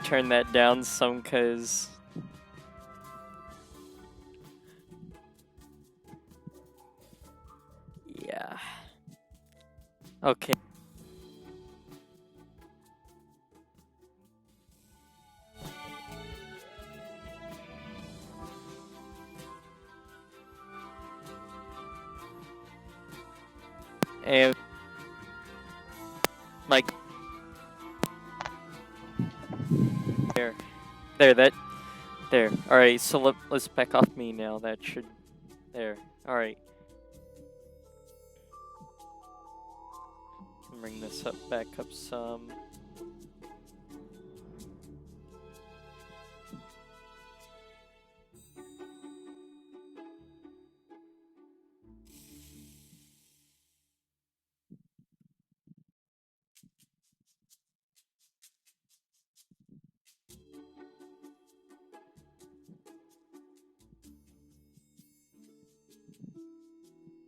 turn that down some, cause yeah. Okay. And like there. All right, so let's back off me now. That should there. All right. Bring this up back up some.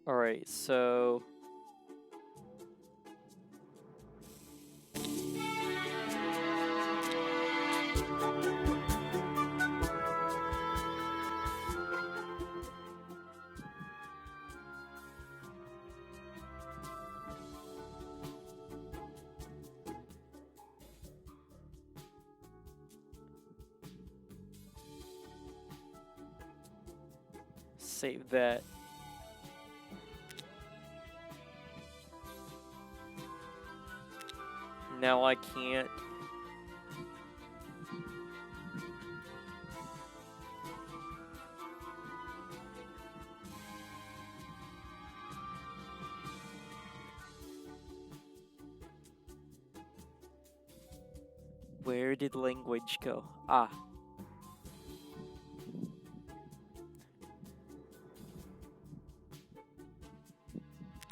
All right, so save that. Now I can't. Where did language go? Ah.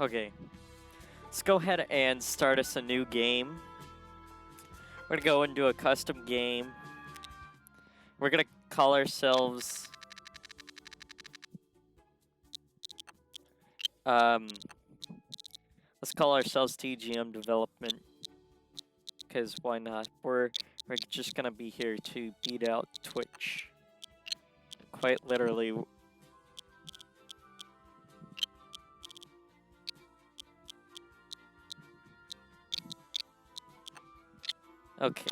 Okay. Let's go ahead and start us a new game. We're gonna go into a custom game. We're gonna call ourselves let's call ourselves TGM Development, because why not? We're just gonna be here to beat out Twitch. Quite literally. Okay.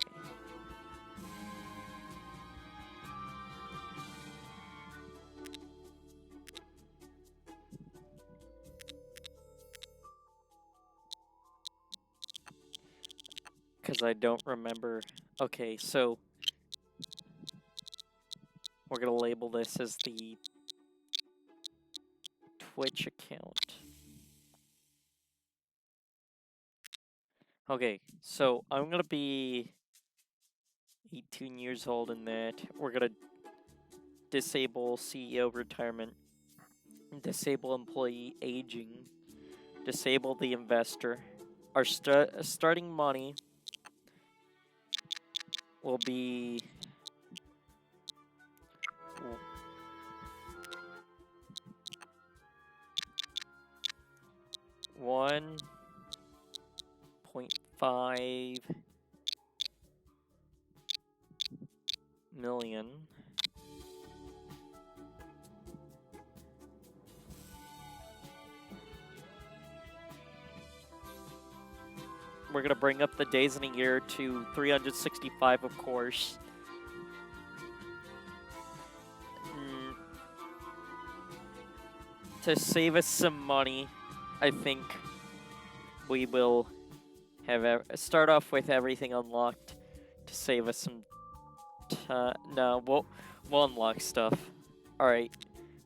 Because I don't remember. Okay, so we're gonna label this as the Twitch account. Okay, so I'm gonna be 18 years old in that. We're gonna disable CEO retirement, disable employee aging, disable the investor. Our starting money will be $1.5 million. We're gonna bring up the days in a year to 365, of course. To save us some money, I think we will have start off with everything unlocked to save us some time. No, we'll unlock stuff. All right,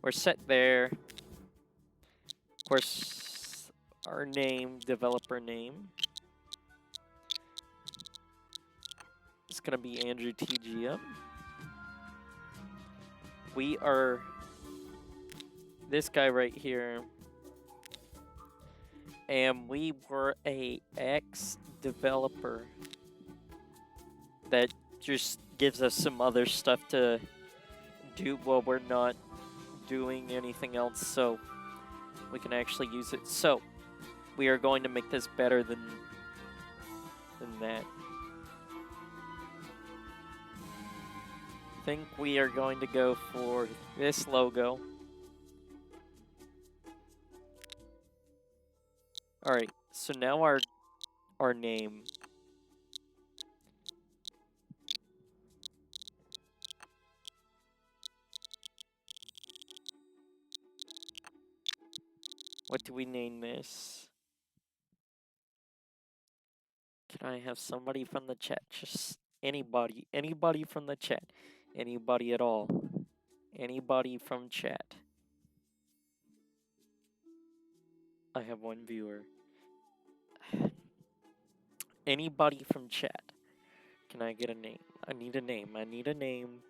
we're set there. Of course, our name, developer name, is gonna be Andrew TGM. We are this guy right here, and we were a ex-developer that just gives us some other stuff to do while we're not doing anything else, so we can actually use it. So we are going to make this better than that. think we are going to go for this logo. Alright, so now our name. What do we name this? Can I have somebody from the chat? Just anybody from the chat. Anybody at all. Anybody from chat. I have one viewer. Anybody from chat. Can I get a name? I need a name. I need a name.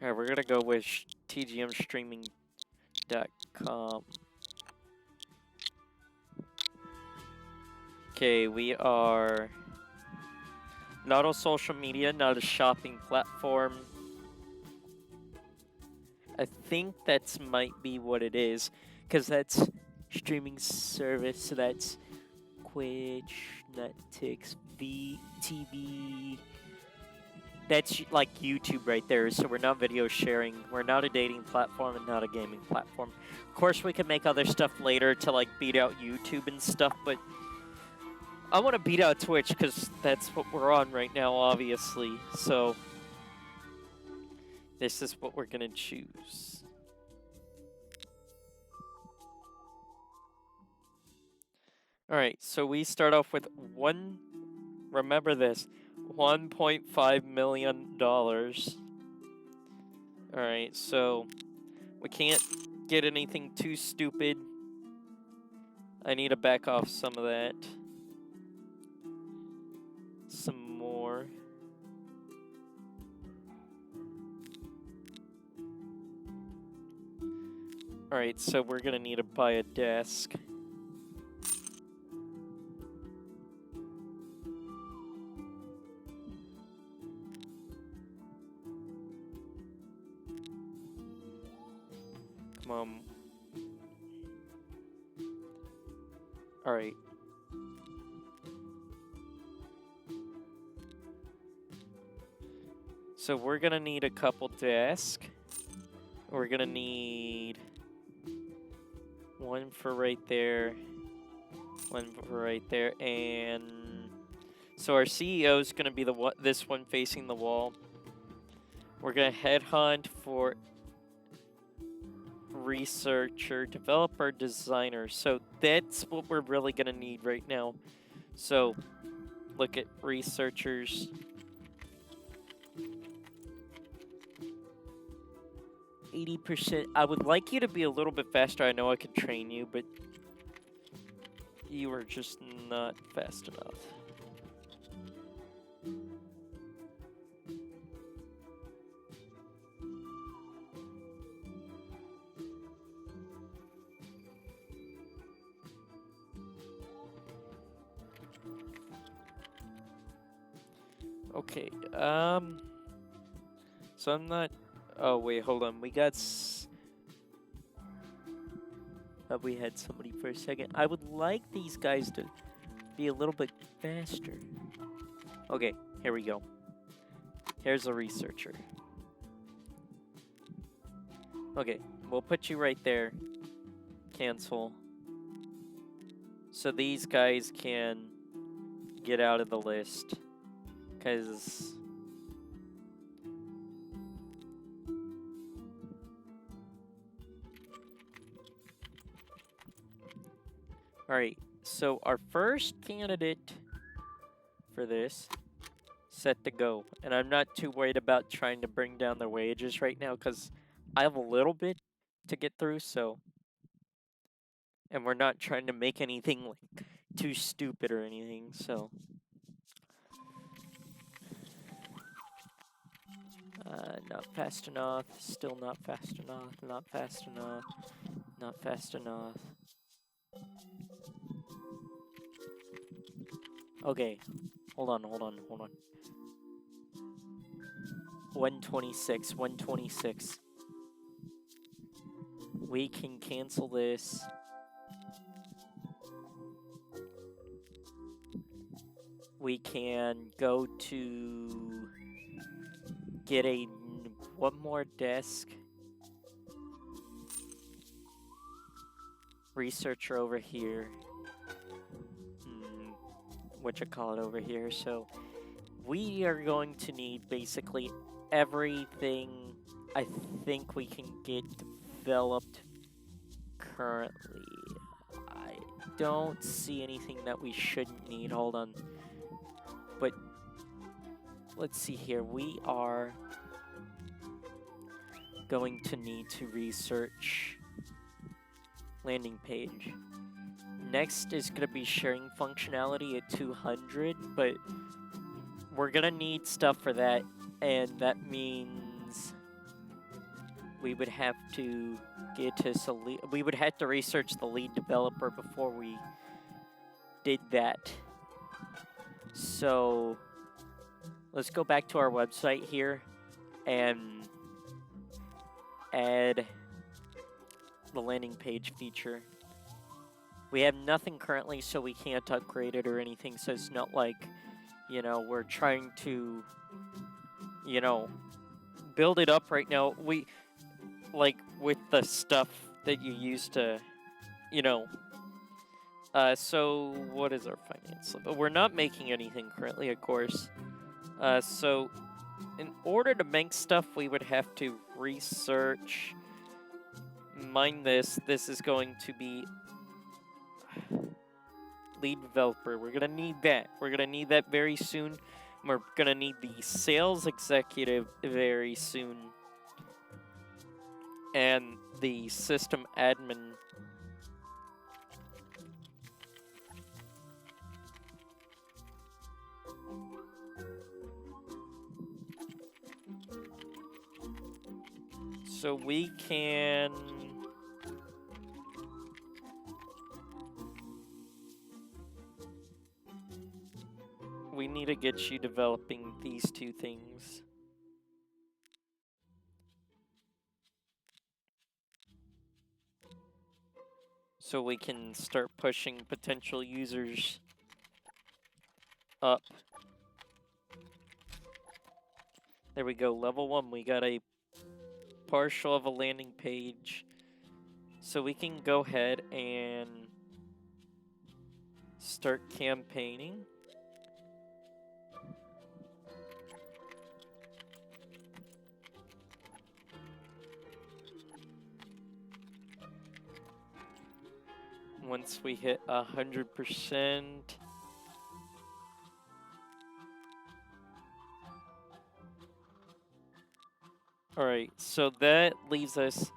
Alright, we're gonna go with tgmstreaming.com. Okay, we are not a social media, not a shopping platform. I think that's might be what it is, because that's streaming service, so that's Twitch, Netflix, VTV. That's like YouTube right there, so we're not video sharing. We're not a dating platform and not a gaming platform. Of course, we can make other stuff later to like beat out YouTube and stuff, but I want to beat out Twitch because that's what we're on right now, obviously. So this is what we're gonna choose. All right, so we start off with remember this, $1.5 million. All right, so we can't get anything too stupid. I need to back off some of that. Some more. All right, so we're gonna need to buy a desk. Come on. All right. So we're gonna need a couple desks. We're gonna need one for right there, one for right there, and so our CEO is gonna be this one facing the wall. We're gonna headhunt for researcher, developer, designer. So that's what we're really gonna need right now. So look at researchers. %. I would like you to be a little bit faster. I know I could train you, but you are just not fast enough. Okay, so I'm not... Oh, wait, hold on. We got... we had somebody for a second. I would like these guys to be a little bit faster. Okay, here we go. Here's a researcher. Okay, we'll put you right there. Cancel. So these guys can get out of the list. Because... Alright, so our first candidate for this set to go. And I'm not too worried about trying to bring down their wages right now because I have a little bit to get through, so. And we're not trying to make anything like too stupid or anything, so. Not fast enough, still not fast enough, not fast enough, not fast enough. Okay, hold on. 126, 126. We can cancel this. We can go to get one more desk. Researcher over here. Whatchamacallit over here. So we are going to need basically everything I think we can get developed currently. I don't see anything that we shouldn't need. Hold on. But let's see here. We are going to need to research landing page. Next is going to be sharing functionality at 200, but we're going to need stuff for that, and that means we would have to get to we would have to research the lead developer before we did that. So let's go back to our website here and add the landing page feature. We have nothing currently, so we can't upgrade it or anything, so it's not like, you know, we're trying to, you know, build it up right now. We, like, with the stuff that you used to, you know. So what is our finance? We're not making anything currently, of course. So in order to make stuff, we would have to research. Mind this. This is going to be lead developer. We're gonna need that. We're gonna need that very soon. We're gonna need the sales executive very soon. And the system admin. So we can... We need to get you developing these two things. So we can start pushing potential users up. There we go, level 1. We got a partial of a landing page. So we can go ahead and start campaigning. Once we hit 100%. Alright, so that leaves us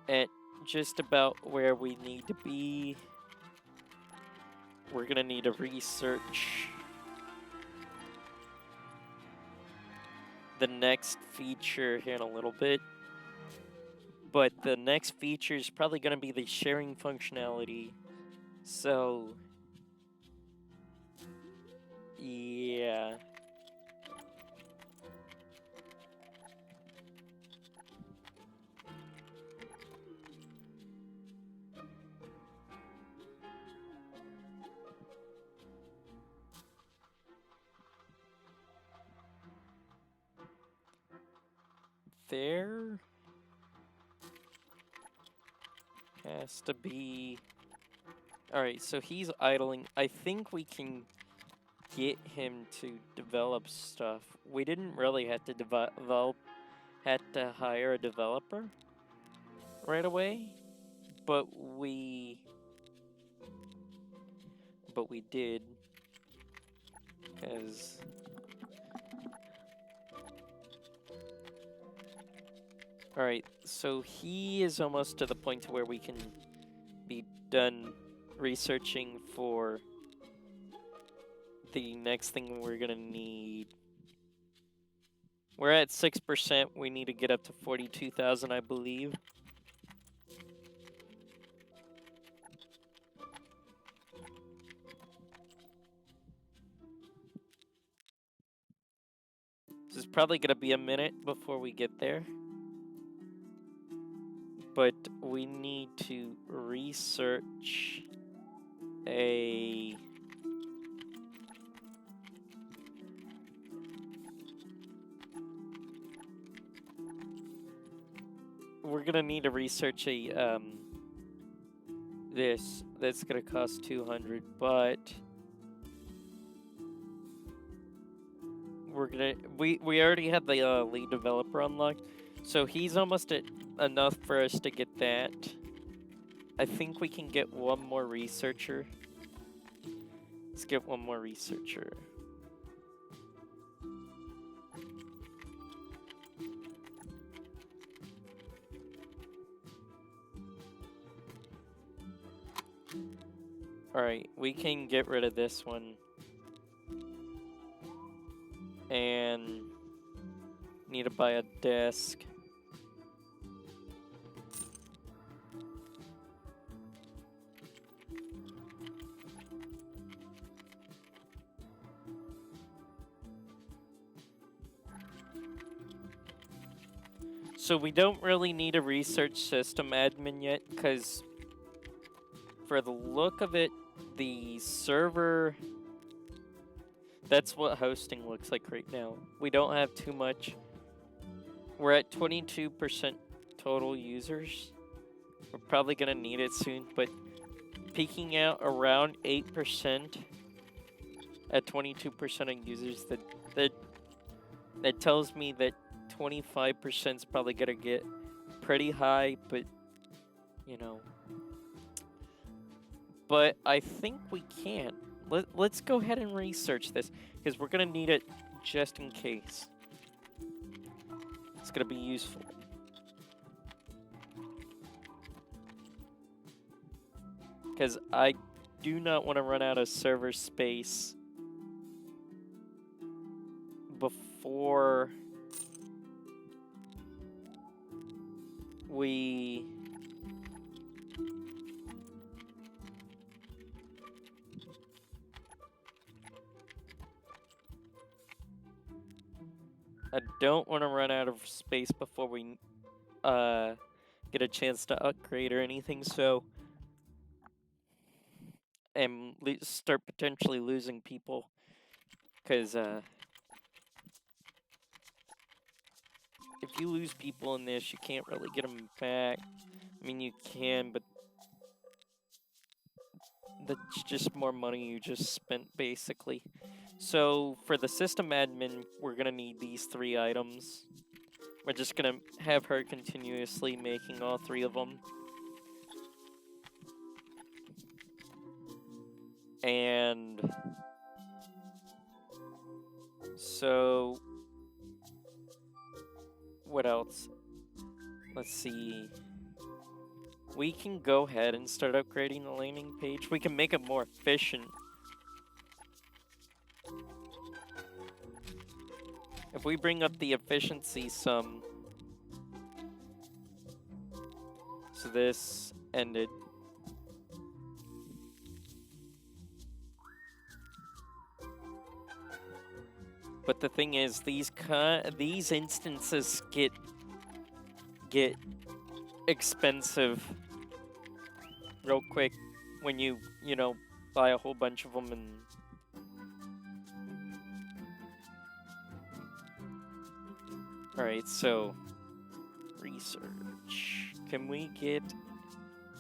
at just about where we need to be. We're gonna need to research the next feature here in a little bit. But the next feature is probably gonna be the sharing functionality. So, yeah. There has to be... Alright, so he's idling. I think we can get him to develop stuff. We didn't really have to hire a developer right away, but we did, because Alright, so he is almost to the point to where we can be done researching for the next thing we're gonna need. We're at 6%. We need to get up to 42,000, I believe. This is probably gonna be a minute before we get there. But we need to research a... We're gonna need to research a, this. That's gonna cost 200, but... We already had the lead developer unlocked, so he's almost at enough for us to get that. I think we can get one more researcher. Let's get one more researcher. Alright, we can get rid of this one. And need to buy a desk. So we don't really need a research system admin yet, because for the look of it, the server... That's what hosting looks like right now. We don't have too much. We're at 22% total users. We're probably gonna need it soon, but peaking out around 8% at 22% of users, that tells me that 25% is probably gonna get pretty high, but you know. But I think we can. Let's go ahead and research this, because we're going to need it just in case. It's going to be useful. Because I do not want to run out of server space before we... I don't want to run out of space before we get a chance to upgrade or anything, so... And start potentially losing people, because if you lose people in this, you can't really get them back. I mean, you can, but that's just more money you just spent, basically. So for the system admin, we're gonna need these 3 items. We're just gonna have her continuously making all 3 of them. And so what else? Let's see. We can go ahead and start upgrading the landing page. We can make it more efficient. If we bring up the efficiency some... So this ended. But the thing is, these instances get expensive real quick when you know, buy a whole bunch of them. And all right, so research. Can we get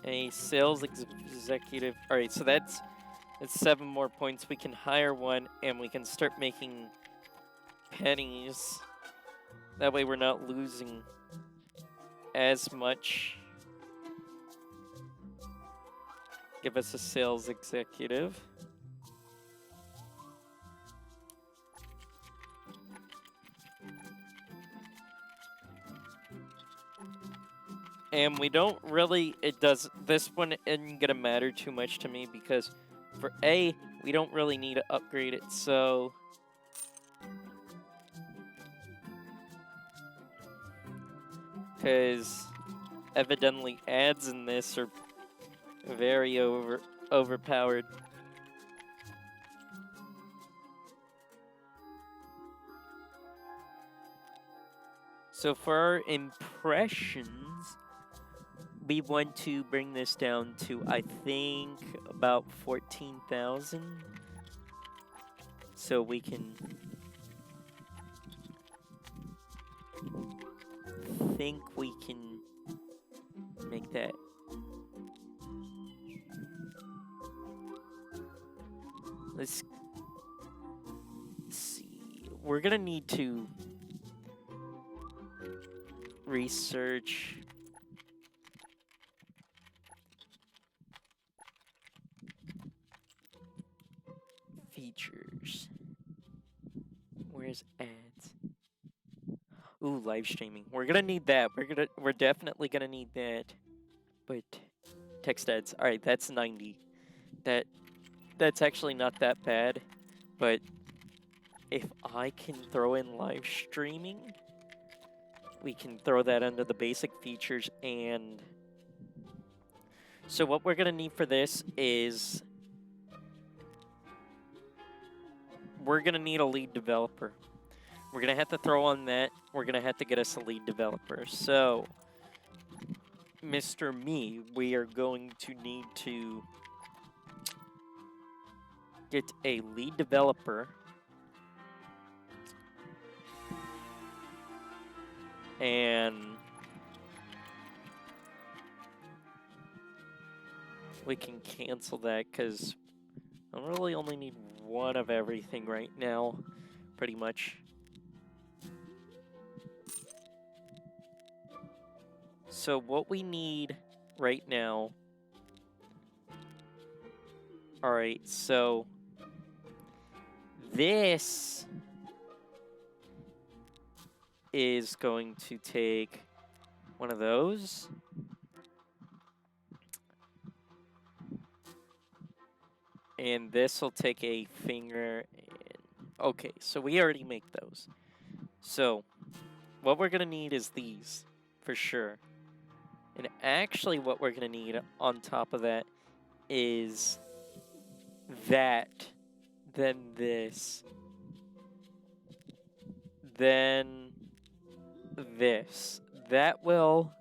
a sales executive? All right, so that's 7 more points. We can hire one, and we can start making pennies. That way we're not losing as much. Give us a sales executive. And we don't really, this one isn't gonna matter too much to me because for A, we don't really need to upgrade it, so... Because evidently ads in this are very overpowered. So for our impressions, we want to bring this down to, I think, about 14,000. So we can think we can make that. Let's see. We're gonna need to research features. Where's ads? Ooh, live streaming. We're gonna need that. We're definitely gonna need that. But text ads. All right, that's 90. That's actually not that bad. But if I can throw in live streaming, we can throw that under the basic features. And so what we're gonna need for this is we're gonna need a lead developer. We're gonna have to throw on that. We're gonna have to get us a lead developer. So, Mr. Me, we are going to need to get a lead developer. And we can cancel that because I really only need one of everything right now, pretty much. So what we need right now... Alright, so... This is going to take one of those. And this will take a finger. Okay, so we already make those. So what we're going to need is these, for sure. And actually what we're going to need on top of that is that, then this, then this. That will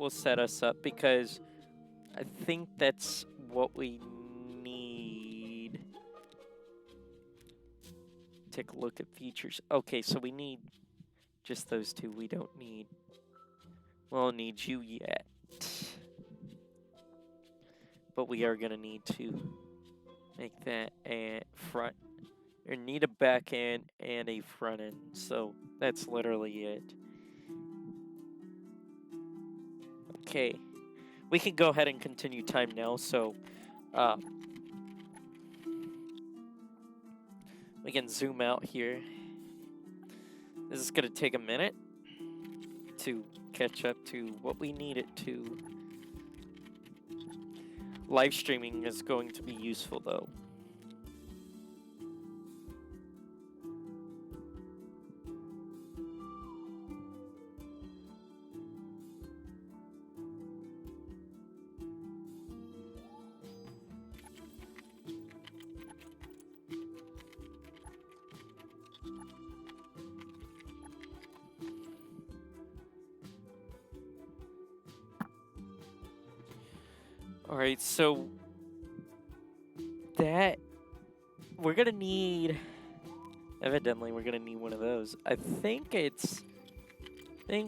set us up because I think that's what we need. Take a look at features. Okay, so we need just those two. We don't need... We won't need you yet. But we are going to need to make that a front. Or need a back end and a front end. So that's literally it. Okay. We can go ahead and continue time now. So we can zoom out here. This is going to take a minute to catch up to what we need it to. Live streaming is going to be useful though. Alright, so that we're gonna need, evidently we're gonna need one of those. I think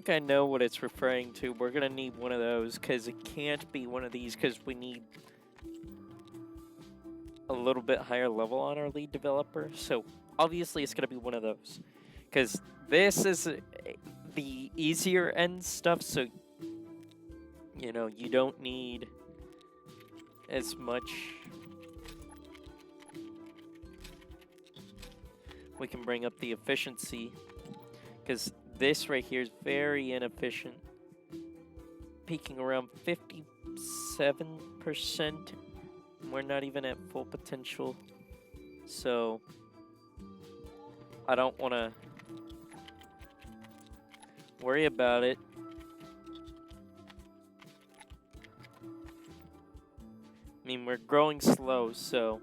I know what it's referring to. We're gonna need one of those because it can't be one of these because we need a little bit higher level on our lead developer. So obviously it's gonna be one of those because this is the easier end stuff. So, you know, you don't need as much. We can bring up the efficiency because this right here is very inefficient. Peaking around 57%. We're not even at full potential. So I don't want to worry about it. I mean, we're growing slow, so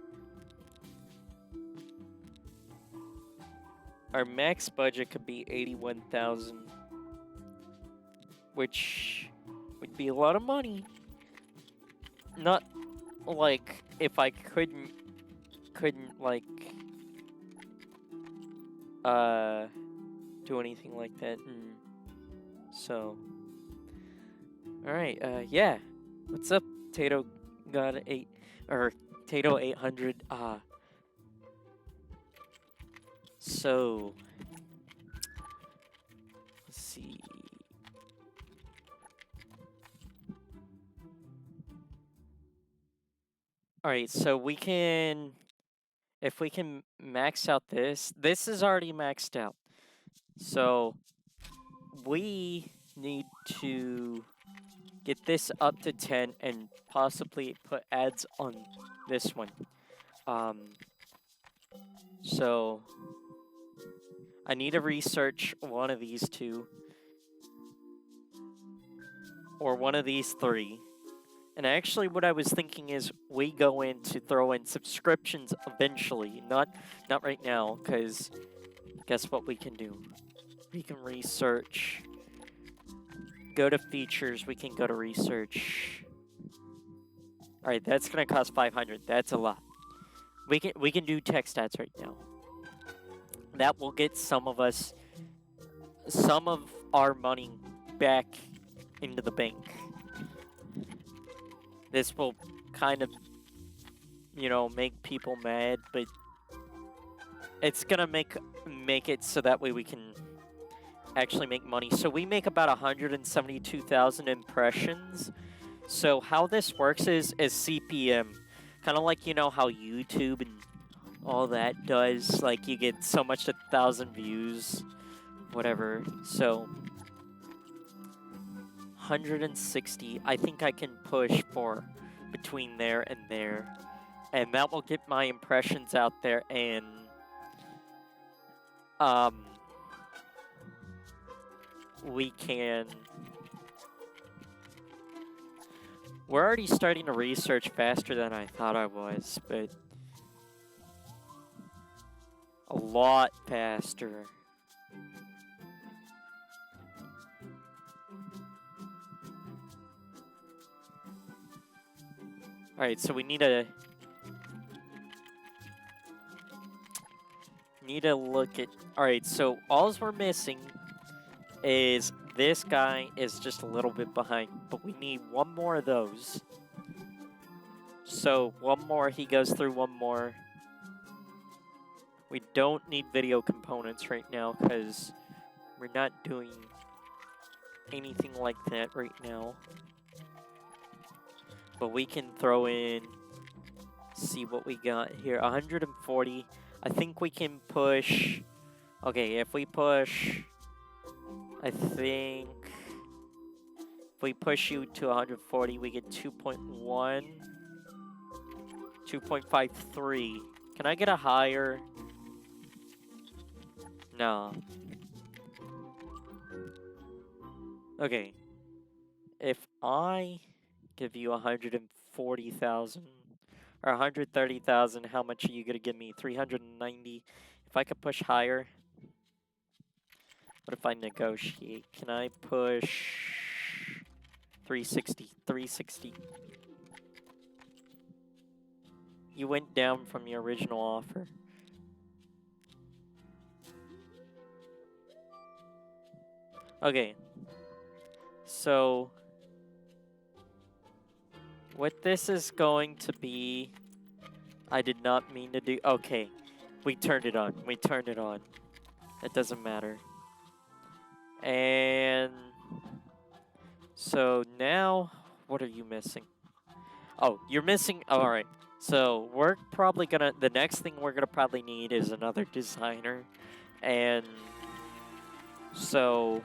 our max budget could be 81,000, which would be a lot of money. Not like if I couldn't like do anything like that. So all right, yeah. What's up, Tato God 8 or Tato 800? So let's see. All right, so we can, if we can max out this is already maxed out. So we need to get this up to 10 and possibly put ads on this one. So I need to research one of these two or one of these three. And actually what I was thinking is we go in to throw in subscriptions eventually, not right now, because guess what we can do? We can research. Go to features, we can go to research. All right, that's gonna cost 500. That's a lot. We can do text ads right now. That will get some of our money back into the bank. This will kind of, you know, make people mad, but it's gonna make it so that way we can actually make money. So we make about 172,000 impressions. So how this works is CPM, kind of like, you know, how YouTube and all that does. Like you get so much 1,000 views, whatever. So 160, I think I can push for between there and there, and that will get my impressions out there. And we're already starting to research faster than I thought I was, but a lot faster. All right, so we need to look at. All right, so all we're missing is this guy is just a little bit behind, but we need one more of those. So one more, he goes through one more. We don't need video components right now because we're not doing anything like that right now. But we can throw in, see what we got here, 140. I think we can push, okay, if we push, I think if we push you to 140, we get 2.1, 2.53. Can I get a higher? No. Okay. If I give you 140,000 or 130,000, how much are you gonna give me? 390. If I could push higher, what if I negotiate? Can I push 360? 360. You went down from your original offer. Okay. So what this is going to be, I did not mean to do. Okay, we turned it on. We turned it on. It doesn't matter. And so now, what are you missing? Oh, you're missing. Oh, all right. So we're probably gonna. The next thing we're gonna probably need is another designer, and So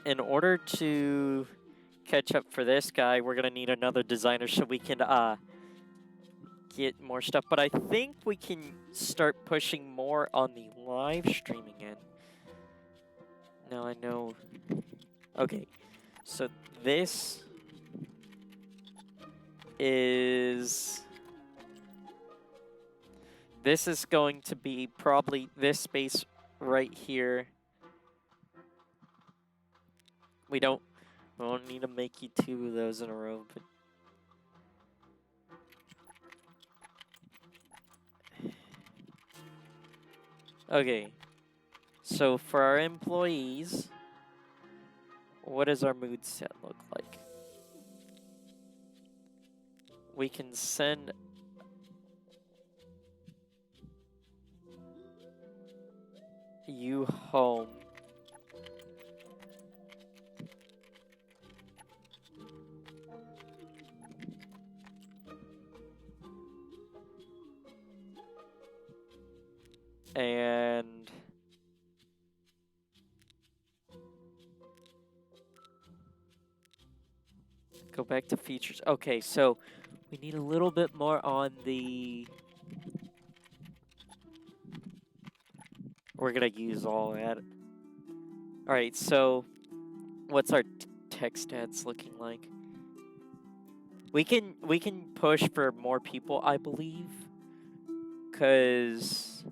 in order to catch up for this guy, we're gonna need another designer so we can get more stuff. But I think we can start pushing more on the live streaming end. Now I know. Okay, so this is going to be probably this space right here. We don't need to make you 2 of those in a row, but okay. So for our employees, what does our mood set look like? We can send you home. And go back to features. Okay, so we need a little bit more on the... We're gonna use all that. All right, so what's our tech stats looking like? We can push for more people, I believe, because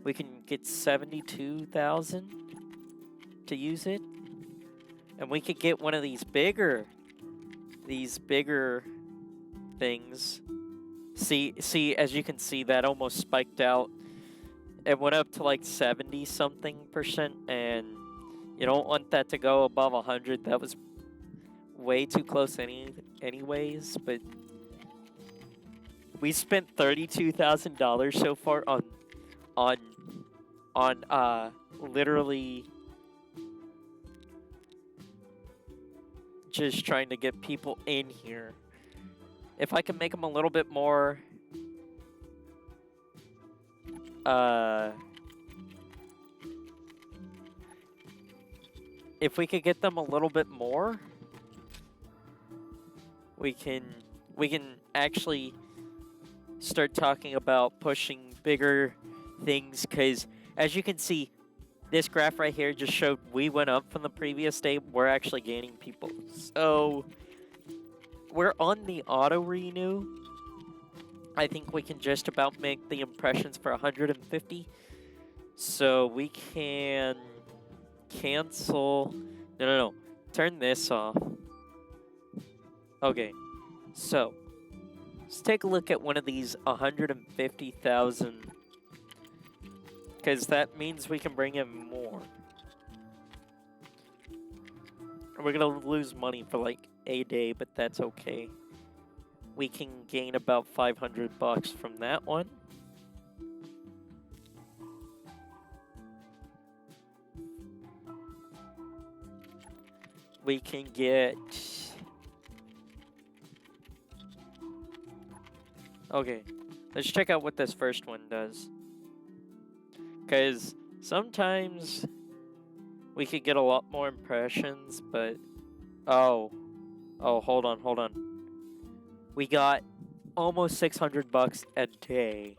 we can get 72,000 to use it, and we could get one of these bigger things. See, as you can see, that almost spiked out. It went up to like 70 something %, and you don't want that to go above 100. That was way too close anyways, but we spent $32,000 so far on literally just trying to get people in here. If I can make them a little bit more if we could get them a little bit more, we can actually start talking about pushing bigger things, because as you can see, this graph right here just showed we went up from the previous day. We're actually gaining people. So we're on the auto renew. I think we can just about make the impressions for 150. So we can cancel. No. Turn this off. Okay. So let's take a look at one of these 150,000. Because that means we can bring in more. We're going to lose money for like a day, but that's okay. We can gain about $500 from that one. We can get... Okay, let's check out what this first one does. Because sometimes we could get a lot more impressions, but... Oh, hold on. We got almost $600 a day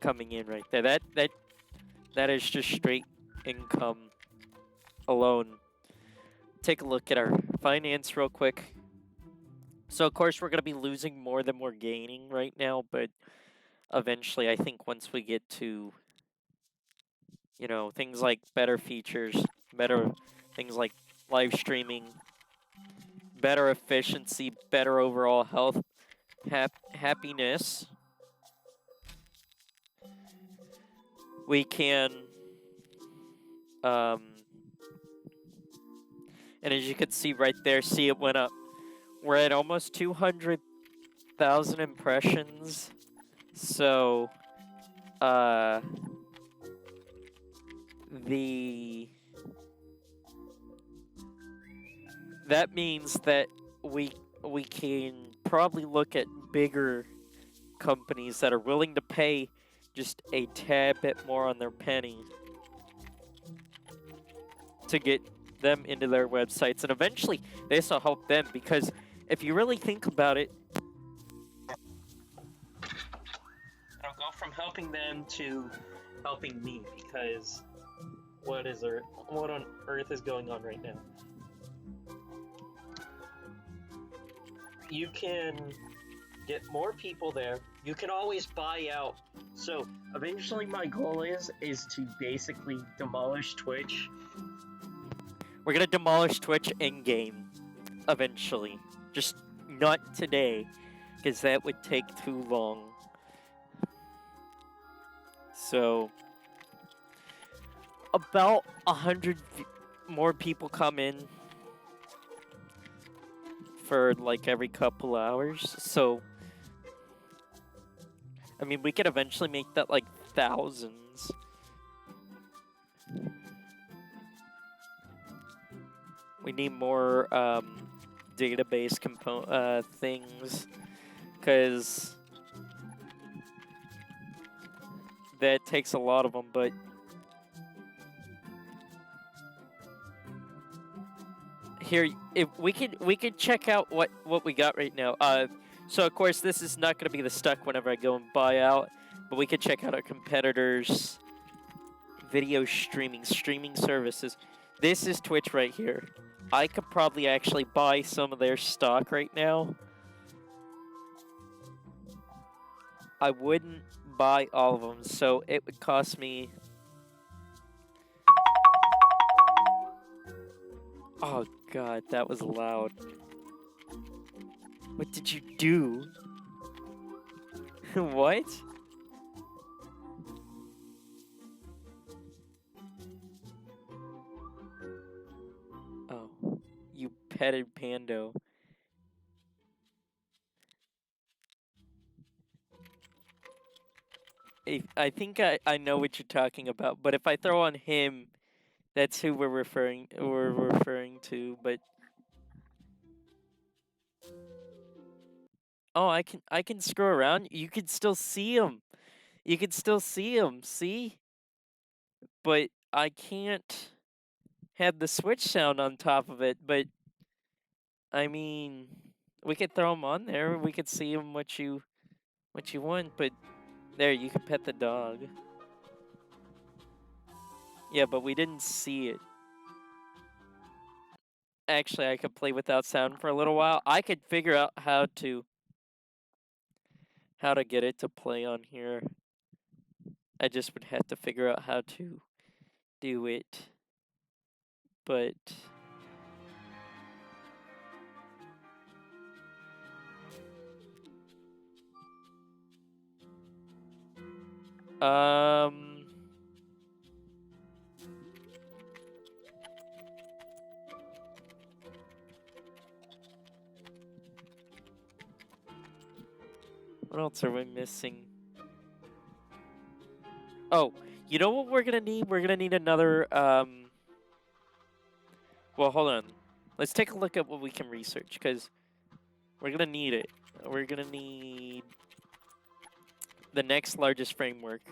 coming in right there. That is just straight income alone. Take a look at our finance real quick. So of course we're gonna be losing more than we're gaining right now, but eventually I think once we get to, you know, things like better features, better things like live streaming, better efficiency, better overall health, happiness, we can, and as you can see right there, see it went up. We're at almost 200,000 impressions, so, that means that we can probably look at bigger companies that are willing to pay just a tad bit more on their penny to get them into their websites, and eventually this will help them, because if you really think about it, it'll go from helping them to helping me, because what on earth is going on right now? You can get more people there. You can always buy out. So eventually my goal is to basically demolish Twitch. We're gonna demolish Twitch in-game eventually. Just not today, because that would take too long. So about 100 more people come in for like every couple hours. So I mean, we could eventually make that like thousands. We need more database things, because that takes a lot of them. But here, if we could check out what we got right now. So of course this is not going to be the stuck whenever I go and buy out, but we could check out our competitors' video streaming services. This is Twitch right here. I could probably actually buy some of their stock right now. I wouldn't buy all of them, so it would cost me... Oh god, that was loud. What did you do? What? Oh, you petted Pando. I think I know what you're talking about, but if I throw on him, that's who we're referring to. But oh, I can screw around. You can still see him. You can still see him. See? But I can't have the switch sound on top of it. But I mean, we could throw him on there. We could see him what you want. But there, you can pet the dog. Yeah, but we didn't see it. Actually, I could play without sound for a little while. I could figure out how to get it to play on here. I just would have to figure out how to do it. But what else are we missing? Oh, you know what we're gonna need? We're gonna need another, well, hold on. Let's take a look at what we can research, because we're gonna need it. We're gonna need the next largest framework.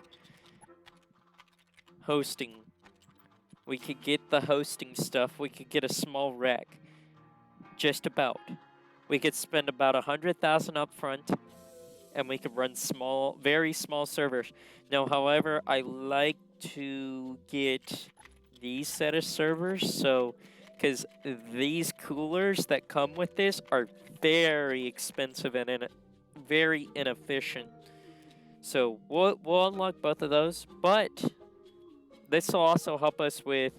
Hosting. We could get the hosting stuff. We could get a small rack. Just about. We could spend about 100,000 up front, and we could run very small servers. Now, however, I like to get these set of servers, so because these coolers that come with this are very expensive and very inefficient. So we'll unlock both of those, but this will also help us with,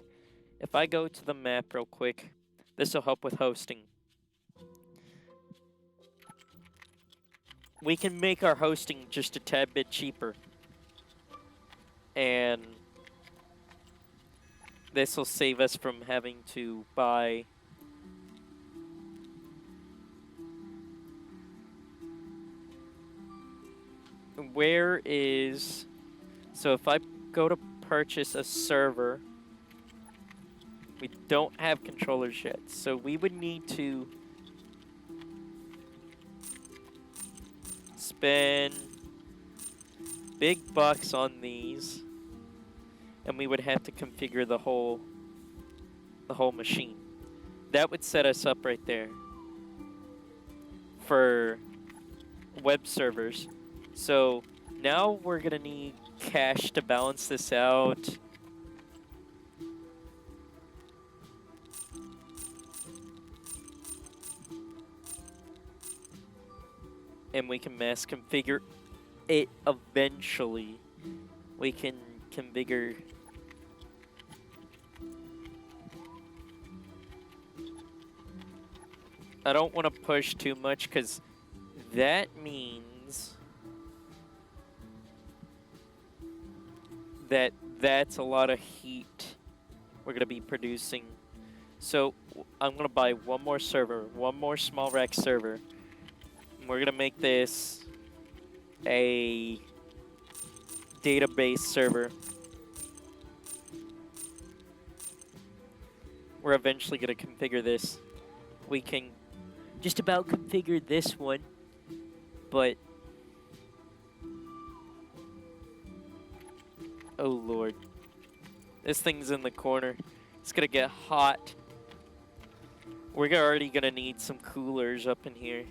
if I go to the map real quick, this will help with hosting. We can make our hosting just a tad bit cheaper. And this will save us from having to buy so if I go to purchase a server, we don't have controllers yet, so we would need to spend big bucks on these, and we would have to configure the whole machine. That would set us up right there for web servers. So now we're gonna need cash to balance this out. And we can mass configure it eventually. We can configure I don't want to push too much because that means that that's a lot of heat we're going to be producing. So I'm going to buy one more server, one more small rack server. And we're going to make this a database server. We're eventually going to configure this. We can just about configure this one, but oh lord, this thing's in the corner. It's gonna get hot. We're already gonna need some coolers up in here.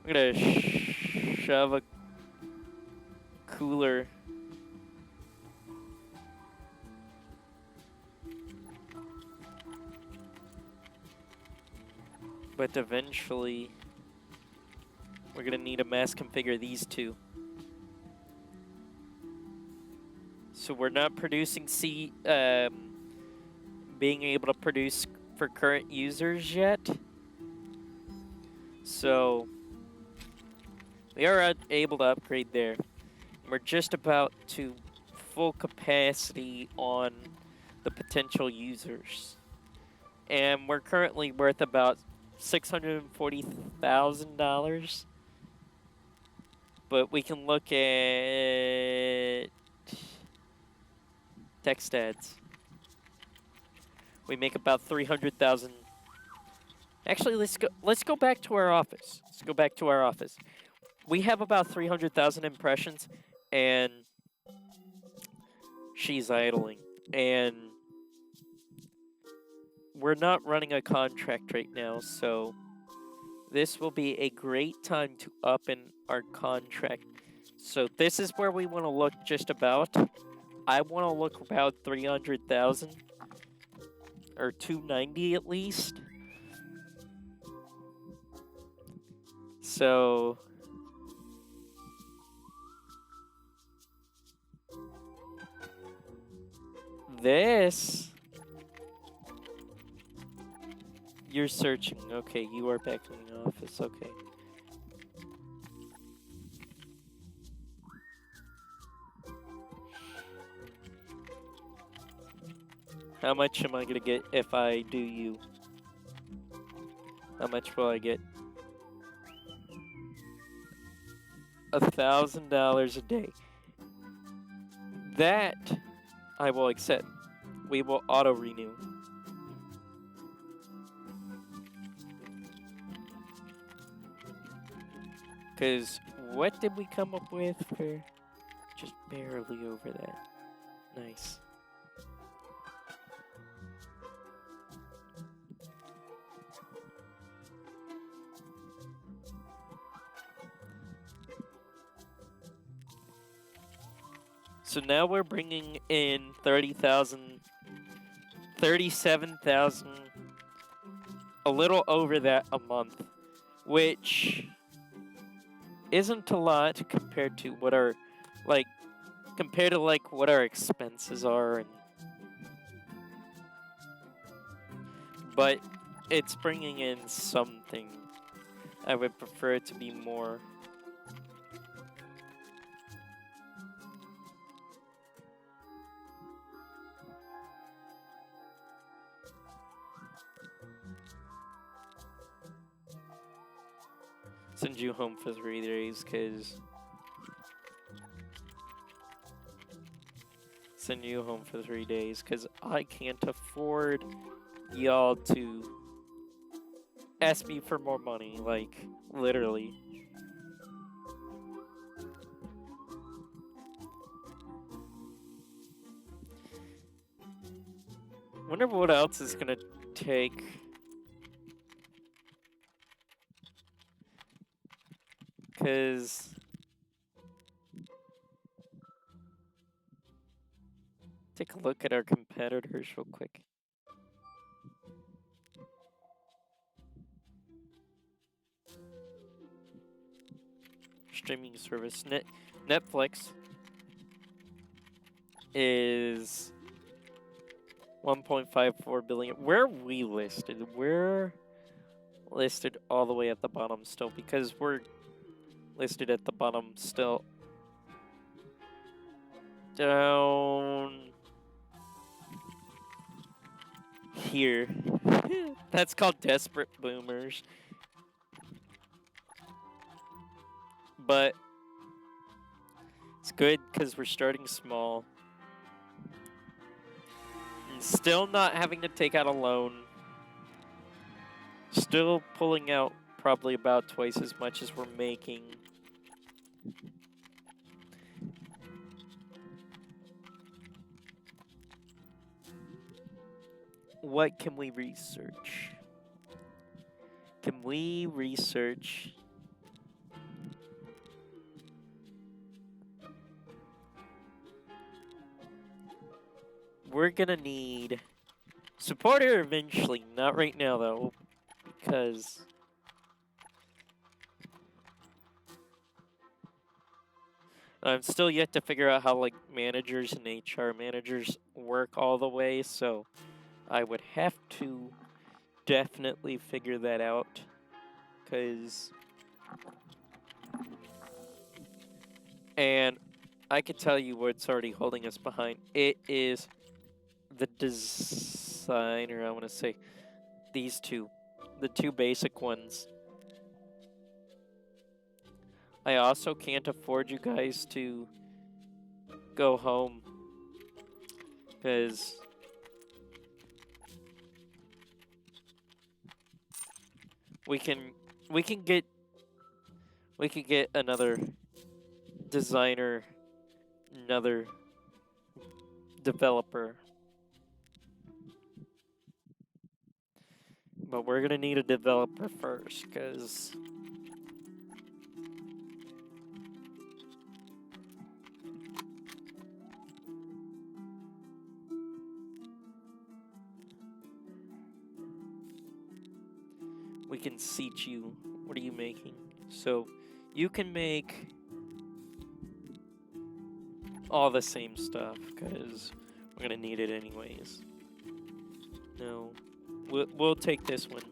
I'm gonna shove a cooler but eventually we're gonna need to mass configure these two. So we're not producing being able to produce for current users yet. So we are able to upgrade there. We're just about to full capacity on the potential users. And we're currently worth about $640,000. But we can look at text ads. We make about 300,000. Actually, let's go back to our office. Let's go back to our office. We have about 300,000 impressions, and she's idling. And we're not running a contract right now, so this will be a great time to up in our contract. So this is where we want to look just about. I want to look about 300,000 or 290 at least. So this, you're searching. Okay, you are back in the office. Okay. How much am I gonna get if I do you? How much will I get? $1,000 a day. That I will accept. We will auto renew. Because what did we come up with for just barely over that? Nice. So now we're bringing in 30,000, 37,000, a little over that a month, which isn't a lot compared to what our, what our expenses are, but it's bringing in something. I would prefer it to be more. Send you home for 3 days, cause send you home for 3 days, cause I can't afford y'all to ask me for more money, like literally. Wonder what else is gonna take. Cause take a look at our competitors real quick. Streaming service Netflix is 1.54 billion. Where are we listed? We're listed all the way at the bottom still because we're listed at the bottom still. Down here. That's called desperate boomers. But it's good because we're starting small. And still not having to take out a loan. Still pulling out probably about twice as much as we're making. What can we research? Can we research? We're gonna need support here eventually, not right now though, because I'm still yet to figure out how like managers and HR managers work all the way, so I would have to definitely figure that out, because and I can tell you what's already holding us behind. It is the designer, I want to say these two, the two basic ones. I also can't afford you guys to go home because we can get another designer, another developer. But we're gonna need a developer first, because we can seat you. What are you making? So you can make all the same stuff, because we're gonna need it anyways. No, we'll take this one.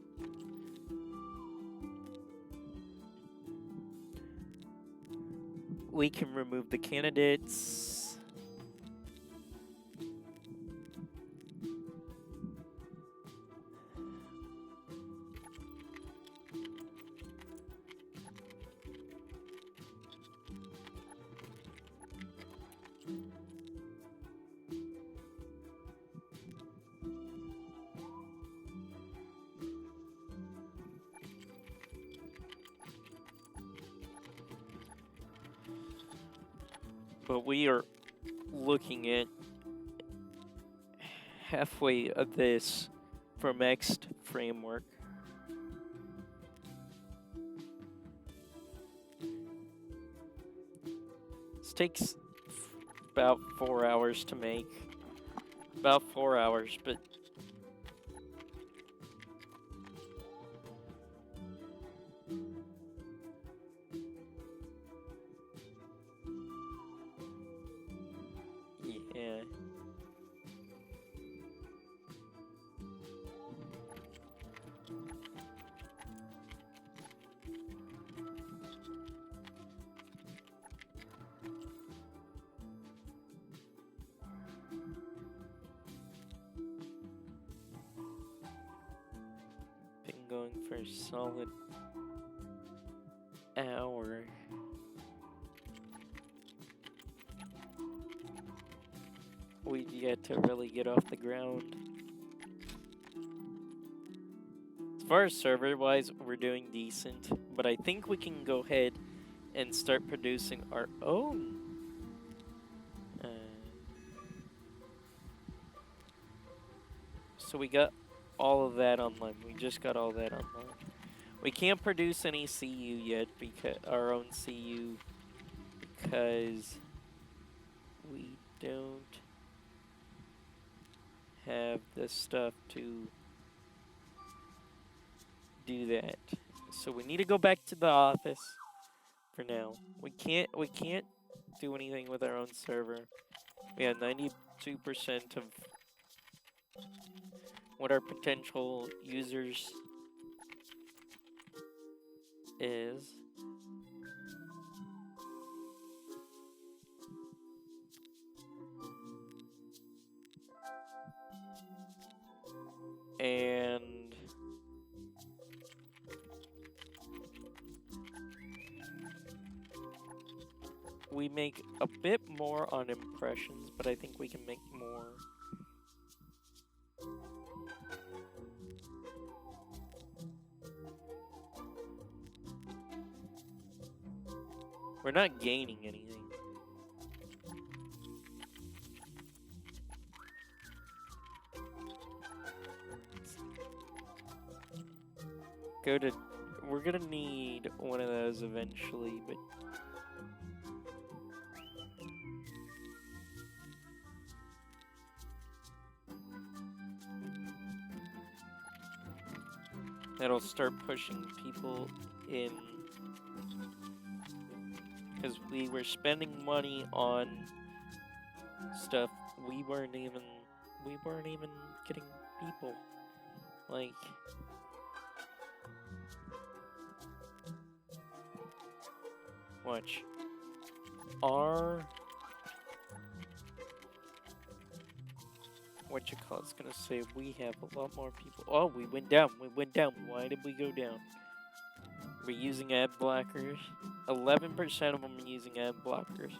We can remove the candidates. But we are looking at halfway of this for next framework. This takes about 4 hours to make. About 4 hours, but yeah. Been going for a solid hour. We've yet to really get off the ground. As far as server-wise, we're doing decent, but I think we can go ahead and start producing our own. So we got all of that online. We just got all that online. We can't produce any CU yet, because our own CU, because we don't have the stuff to do that. So we need to go back to the office for now. We can't do anything with our own server. We have 92% of what our potential users is. And we make a bit more on impressions, but I think we can make more. We're not gaining anything. Go to... We're gonna need one of those eventually, but... That'll start pushing people in. Because we were spending money on stuff we weren't even getting people. Like... Watch. It's gonna say we have a lot more people. Oh, we went down. Why did we go down? We're using ad blockers. 11% of them are using ad blockers.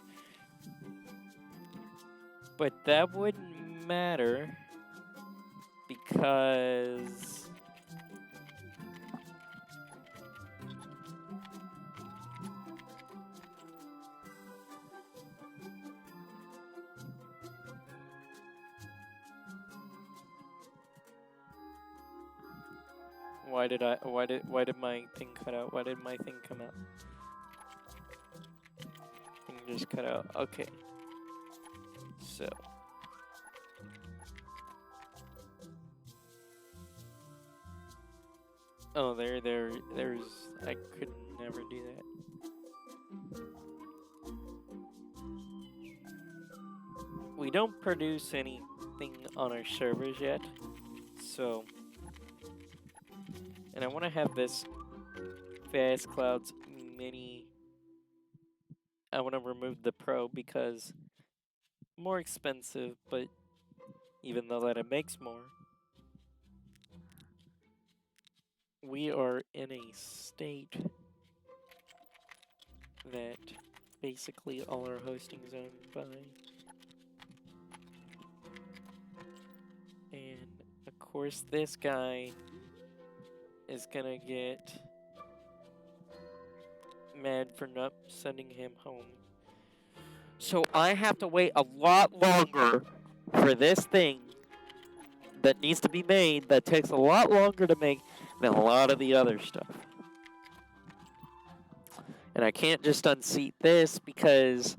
But that wouldn't matter because... Why did my thing cut out? Why did my thing come out? Thing just cut out. Okay. So. Oh, there's, I could never do that. We don't produce anything on our servers yet, so. And I want to have this Fast Clouds Mini. I want to remove the Pro because more expensive, but even though that it makes more, we are in a state that basically all our hosting is owned by. And of course this guy is gonna get mad for not sending him home. So I have to wait a lot longer for this thing that needs to be made that takes a lot longer to make than a lot of the other stuff. And I can't just unseat this because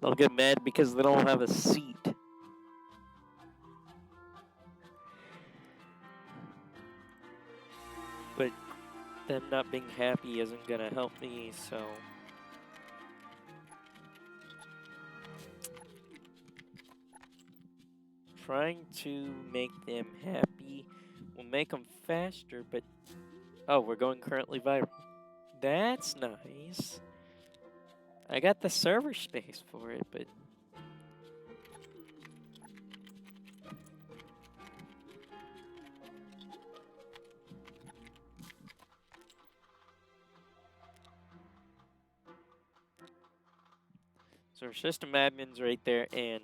they'll get mad because they don't have a seat. But them not being happy isn't gonna help me, so... Trying to make them happy will make them faster, but... Oh, we're going currently viral. That's nice. I got the server space for it, but... So our system admin's right there, and...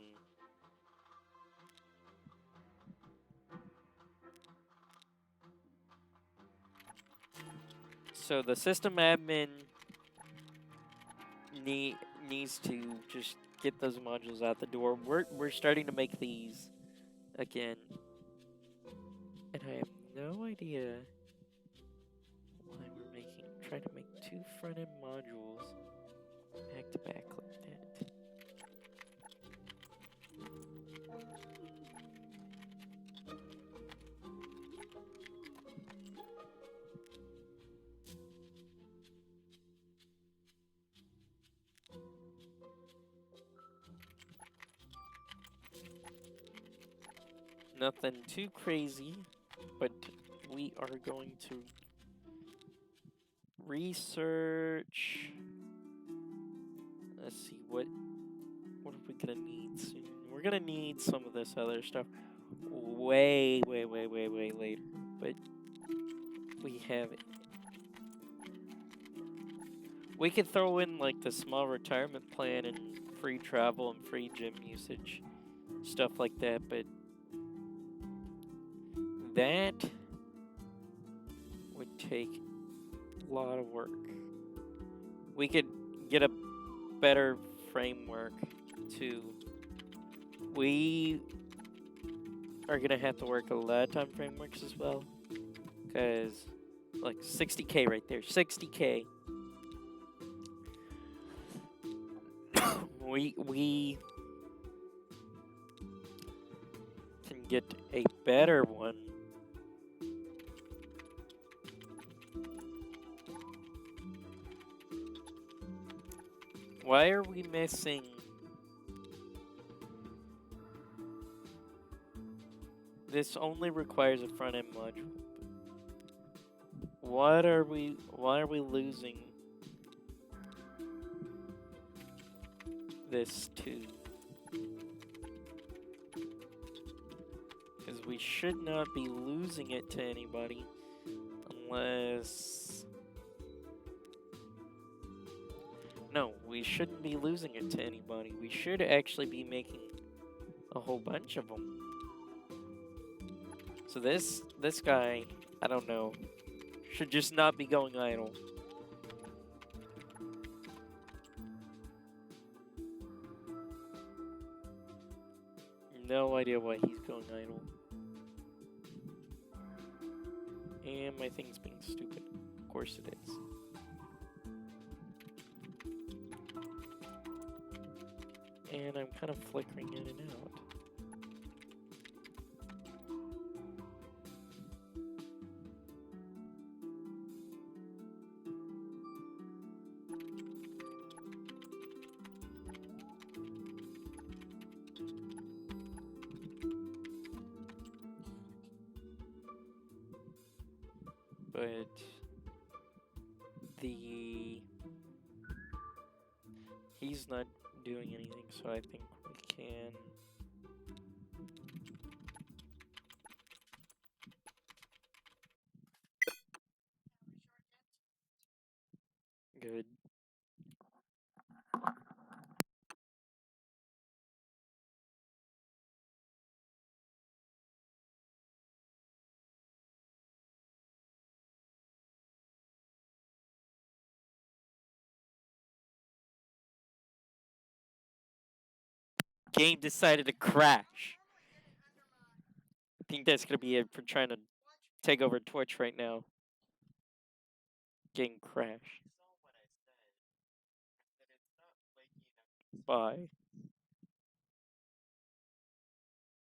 So the system admin needs to just get those modules out the door. We're starting to make these again. no idea why we're trying to make two front-end modules back to back like that. Nothing too crazy, but we are going to research. Let's see, what are we gonna need soon? We're gonna need some of this other stuff way later, but we have it. We could throw in like the small retirement plan and free travel and free gym usage, stuff like that, but that would take a lot of work. We could get a better framework too. We are gonna have to work a lot of time frameworks as well, because like 60K right there, 60K. we can get a better one. Why are we missing? This only requires a front-end module. Why are we losing this too? Because we should not be losing it to anybody unless... No, we shouldn't be losing it to anybody. We should actually be making a whole bunch of them. So this guy, I don't know, should just not be going idle. No idea why he's going idle. And my thing's being stupid. Of course it is. And I'm kind of flickering in and out. But he's not doing anything, so I think we can. Good. Game decided to crash. I think that's gonna be it for trying to take over Twitch right now. Game crash. Bye.